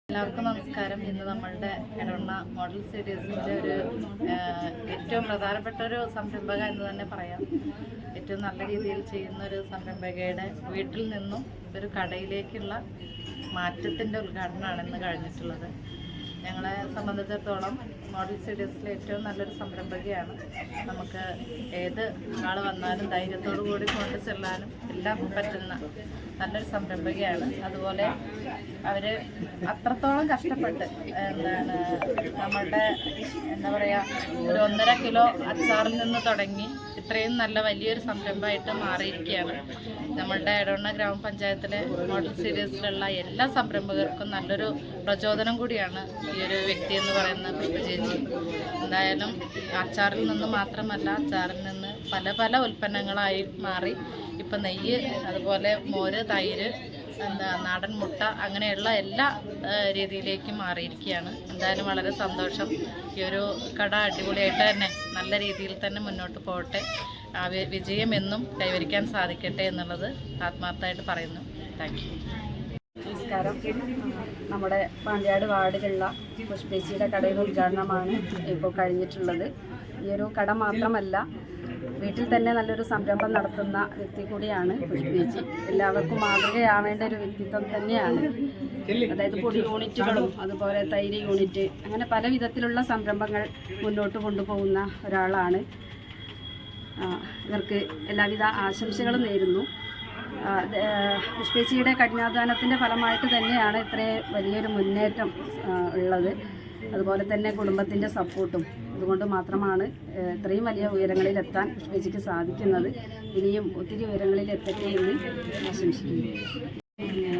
എല്ലാവർക്കും നമസ്കാരം. ഇന്ന് നമ്മളുടെ എടവണ്ണ മോഡൽ സീരീസിൻ്റെ ഏറ്റവും പ്രധാനപ്പെട്ട ഒരു സംരംഭക എന്ന് തന്നെ പറയാം. ഏറ്റവും നല്ല രീതിയിൽ ചെയ്യുന്ന ഒരു സംരംഭകയുടെ വീട്ടിൽ നിന്നും ഒരു കടയിലേക്കുള്ള മാറ്റത്തിൻ്റെ ഉദ്ഘാടനമാണ് ഇന്ന് കഴിഞ്ഞിട്ടുള്ളത്. ഞങ്ങളെ സംബന്ധിച്ചിടത്തോളം മോഡൽ സീരീസിലെ ഏറ്റവും നല്ലൊരു സംരംഭകയാണ്. നമുക്ക് ഏത് ആൾ വന്നാലും ധൈര്യത്തോടു കൂടി കൊണ്ട് ചെല്ലാനും എല്ലാം പറ്റുന്ന നല്ലൊരു സംരംഭകയാണ്. അതുപോലെ അവർ അത്രത്തോളം കഷ്ടപ്പെട്ട് നമ്മളുടെ എന്താ പറയുക, ഒരു 1.5 കിലോ അച്ചാറിൽ നിന്ന് തുടങ്ങി ഇത്രയും നല്ല വലിയൊരു സംരംഭമായിട്ട് മാറിയിരിക്കുകയാണ്. നമ്മളുടെ എടവണ്ണ ഗ്രാമപഞ്ചായത്തിലെ മോഡൽ സീരീസിലുള്ള എല്ലാ സംരംഭകർക്കും നല്ലൊരു പ്രചോദനം കൂടിയാണ് ഈ ഒരു വ്യക്തി എന്ന് പറയുന്ന പുഷ്പ ചേച്ചി. എന്തായാലും അച്ചാറിൽ നിന്ന് മാത്രമല്ല, അച്ചാറിൽ നിന്ന് പല ഉൽപ്പന്നങ്ങളായി മാറി ഇപ്പം നെയ്യ്, അതുപോലെ മോര്, തൈര്, നാടൻ മുട്ട, അങ്ങനെയുള്ള എല്ലാ രീതിയിലേക്കും മാറിയിരിക്കുകയാണ്. എന്തായാലും വളരെ സന്തോഷം. ഈ ഒരു കട അടിപൊളിയായിട്ട് തന്നെ നല്ല രീതിയിൽ തന്നെ മുന്നോട്ട് പോകട്ടെ, വിജയം എന്നും കൈവരിക്കാൻ സാധിക്കട്ടെ എന്നുള്ളത് ആത്മാർത്ഥമായിട്ട് പറയുന്നു. Thank you. നമസ്കാരം. നമ്മുടെ പാണ്ടിയാട് വാർഡിലുള്ള പുഷ്പേച്ചിയുടെ കടയുടെ ഉദ്ഘാടനമാണ് ഇപ്പോൾ കഴിഞ്ഞിട്ടുള്ളത്. ഈ ഒരു കട മാത്രമല്ല, വീട്ടിൽ തന്നെ നല്ലൊരു സംരംഭം നടത്തുന്ന വ്യക്തി കൂടിയാണ് പുഷ്പേച്ചി. എല്ലാവർക്കും മാതൃകയാവേണ്ട ഒരു വ്യക്തിത്വം തന്നെയാണ്. അതായത് പൊടി യൂണിറ്റുകളും അതുപോലെ തൈര് യൂണിറ്റ്, അങ്ങനെ പല വിധത്തിലുള്ള സംരംഭങ്ങൾ മുന്നോട്ട് കൊണ്ടുപോകുന്ന ഒരാളാണ്. ഇവർക്ക് എല്ലാവിധ ആശംസകളും നേരുന്നു. പുഷ്പേച്ചിയുടെ കഠിനാധ്വാനത്തിൻ്റെ ഫലമായിട്ട് തന്നെയാണ് ഇത്രയും വലിയൊരു മുന്നേറ്റം ഉള്ളത്. അതുപോലെ തന്നെ കുടുംബത്തിൻ്റെ സപ്പോർട്ടും അതുകൊണ്ട് മാത്രമാണ് ഇത്രയും വലിയ ഉയരങ്ങളിലെത്താൻ പുഷ്പേച്ചിക്ക് സാധിക്കുന്നത്. ഇനിയും ഒത്തിരി ഉയരങ്ങളിൽ എത്തട്ടെ എന്ന് ആശംസിക്കുന്നു.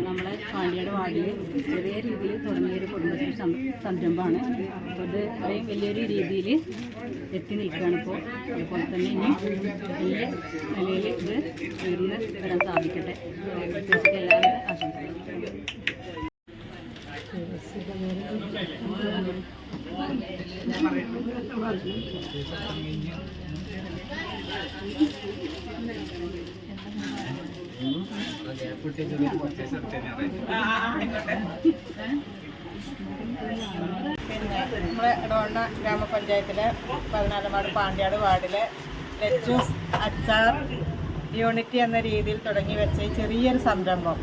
നമ്മളെ പാണ്ടിയാട് വാർഡിൽ ചെറിയ രീതിയിൽ തുടങ്ങിയൊരു കുടുംബശ്രീ സംരംഭമാണ്. അപ്പോൾ ഇത് ഇത്രയും വലിയൊരു രീതിയിൽ എത്തി നിൽക്കുകയാണ് ഇപ്പോൾ. അതുപോലെ തന്നെ ഇനി വലിയ നിലയിൽ ഇത് ഉയർന്ന് വരാൻ സാധിക്കട്ടെ. എല്ലാവരും ആശംസിക്കുന്നു. നമ്മുടെ എടവണ്ണ ഗ്രാമപഞ്ചായത്തിലെ 14 വാർഡ് പാണ്ടിയാട് വാർഡിലെ ലെച്ചൂസ് അച്ചാർ യൂണിറ്റ് എന്ന രീതിയിൽ തുടങ്ങി വെച്ച ഈ ചെറിയൊരു സംരംഭം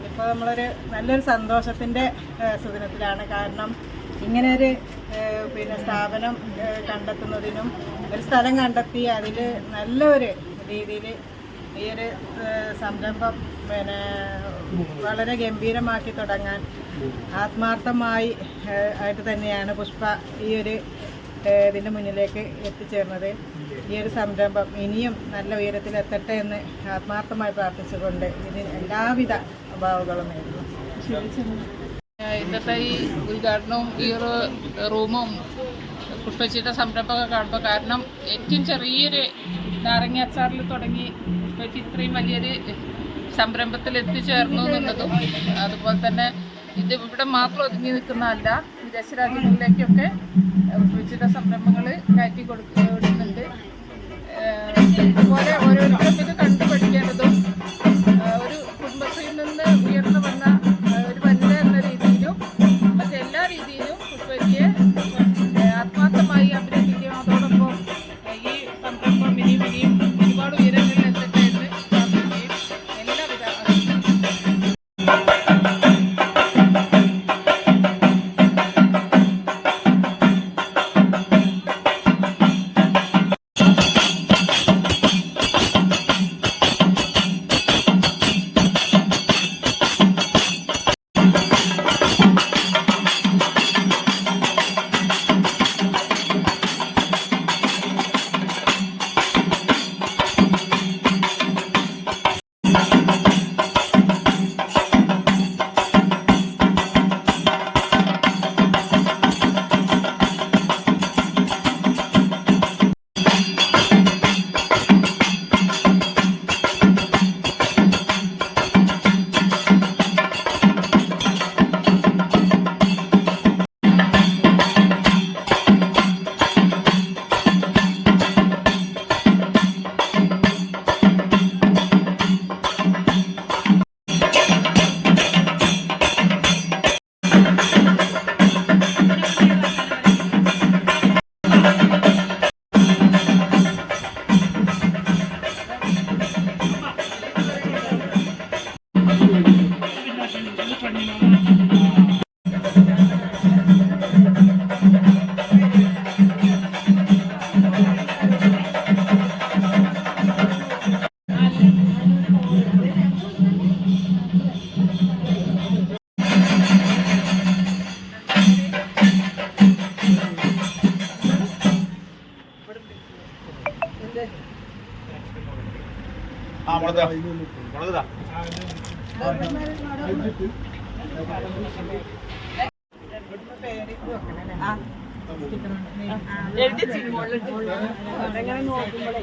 ഇപ്പോൾ നമ്മളൊരു നല്ലൊരു സന്തോഷത്തിൻ്റെ സുദിനത്തിലാണ്. കാരണം ഇങ്ങനെ ഒരു സ്ഥാപനം കണ്ടെത്തുന്നതിനും ഒരു സ്ഥലം കണ്ടെത്തി അതിൽ നല്ലൊരു രീതിയിൽ ഈ ഒരു സംരംഭം വളരെ ഗംഭീരമാക്കി തുടങ്ങാൻ ആത്മാർത്ഥമായി ആയിട്ട് തന്നെയാണ് പുഷ്പ ഈ ഒരു ഇതിൻ്റെ മുന്നിലേക്ക് എത്തിച്ചേർന്നത്. ഈ ഒരു സംരംഭം ഇനിയും നല്ല ഉയരത്തിലെത്തട്ടെ എന്ന് ആത്മാർത്ഥമായി പ്രാർത്ഥിച്ചുകൊണ്ട് ഇതിന് എല്ലാവിധ അഭാവങ്ങളും നേരുന്നു. ഇന്നത്തെ ഈ ഉദ്ഘാടനവും ഈ ഒരു റൂമും പുഷ്പച്ചിയുടെ സംരംഭമൊക്കെ കാണുമ്പോൾ, കാരണം ഏറ്റവും ചെറിയൊരു നാരങ്ങ അച്ചാറിൽ തുടങ്ങി പുഷ്പച്ചി ഇത്രയും വലിയൊരു സംരംഭത്തിൽ എത്തിച്ചേർന്നു എന്നുള്ളതും, അതുപോലെ തന്നെ ഇത് ഇവിടെ മാത്രം ഒതുങ്ങി നിൽക്കുന്നതല്ല, വിദേശ രാജ്യങ്ങളിലേക്കൊക്കെ പുഷ്പച്ചിയുടെ സംരംഭങ്ങൾ കയറ്റി കൊടുക്കുന്നുണ്ട്. അതുപോലെ ഓരോരുത്തർക്കും ഇത് കണ്ടു പഠിക്കേണ്ടതും ഒരു കുടുംബശ്രീയിൽ നിന്ന് ഉയർന്നു വന്ന ഒരു വനിത എന്ന രീതിയിലും മറ്റെല്ലാ രീതിയിലും പുഷ്പച്ചിയെ ആത്മാർത്ഥമായി അഭിനന്ദിക്കുകയും അതോടൊപ്പം ഈ സംരംഭം ഇനിയും ഒരുപാട് ഉയരങ്ങളിൽ എത്തട്ടെ എന്ന് പ്രാർത്ഥിക്കുകയും എല്ലാവിധ എങ്ങനെ നോക്കുമ്പോഴേ